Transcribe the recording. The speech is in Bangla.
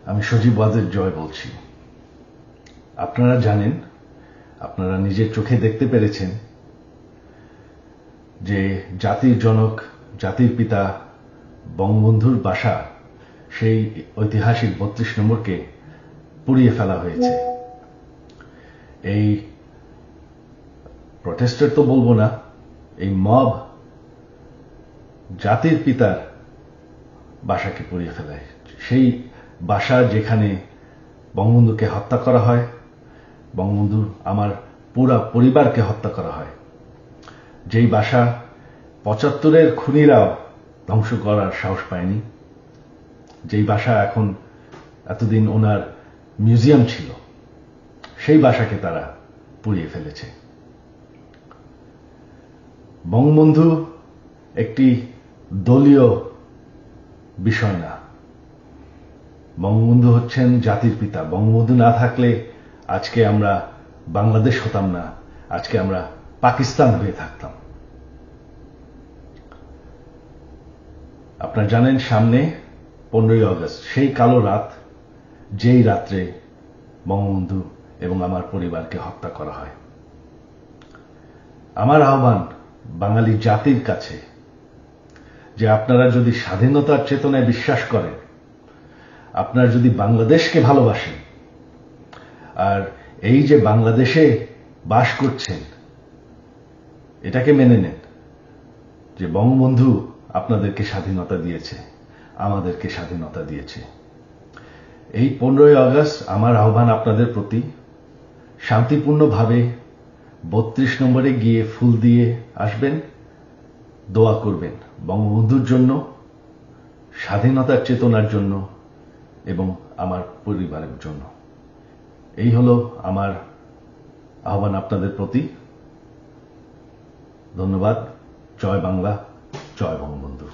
আমি সজীব ওয়াজেদ জয় বলছি। আপনারা জানেন, আপনারা নিজের চোখে দেখতে পেরেছেন যে জাতির জনক, জাতির পিতা বঙ্গবন্ধুর বাসা, সেই ঐতিহাসিক ৩২ নম্বরকে পুড়িয়ে ফেলা হয়েছে। এই প্রটেস্টার তো বলবো না, এই মব জাতির পিতার বাসাকে পুড়িয়ে ফেলায়। সেই বাসা যেখানে বঙ্গবন্ধুকে হত্যা করা হয়, বঙ্গবন্ধুর আমার পুরা পরিবারকে হত্যা করা হয়, যেই বাসা ৭৫-এর খুনিরাও ধ্বংস করার সাহস পায়নি, যেই বাসা এখন এতদিন ওনার মিউজিয়াম ছিল, সেই বাসাকে তারা পুড়িয়ে ফেলেছে। বঙ্গবন্ধু একটি দলীয় বিষয় না, বঙ্গবন্ধু হচ্ছেন জাতির পিতা। বঙ্গবন্ধু না থাকলে আজকে আমরা বাংলাদেশ হতাম না, আজকে আমরা পাকিস্তান হয়ে থাকতাম। আপনারা জানেন, সামনে 15ই আগস্ট, সেই কালো রাত, যেই রাত্রে বঙ্গবন্ধু এবং আমার পরিবারকে হত্যা করা হয়। আমার আহ্বান বাঙালি জাতির কাছে যে আপনারা যদি স্বাধীনতার চেতনায় বিশ্বাস করেন, আপনারা যদি বাংলাদেশকে ভালোবাসেন, আর এই যে বাংলাদেশে বাস করছেন, এটাকে মেনে নেন যে বঙ্গবন্ধু আপনাদেরকে স্বাধীনতা দিয়েছে, আমাদেরকে স্বাধীনতা দিয়েছে। এই 15ই আগস্ট আমার আহ্বান আপনাদের প্রতি, শান্তিপূর্ণভাবে ৩২ নম্বরে গিয়ে ফুল দিয়ে আসবেন, দোয়া করবেন বঙ্গবন্ধুর জন্য, স্বাধীনতার চেতনার জন্য এবং আমার পরিবারের জন্য। এই হলো আমার আহ্বান আপনাদের প্রতি। ধন্যবাদ। জয় বাংলা, জয় বঙ্গবন্ধু।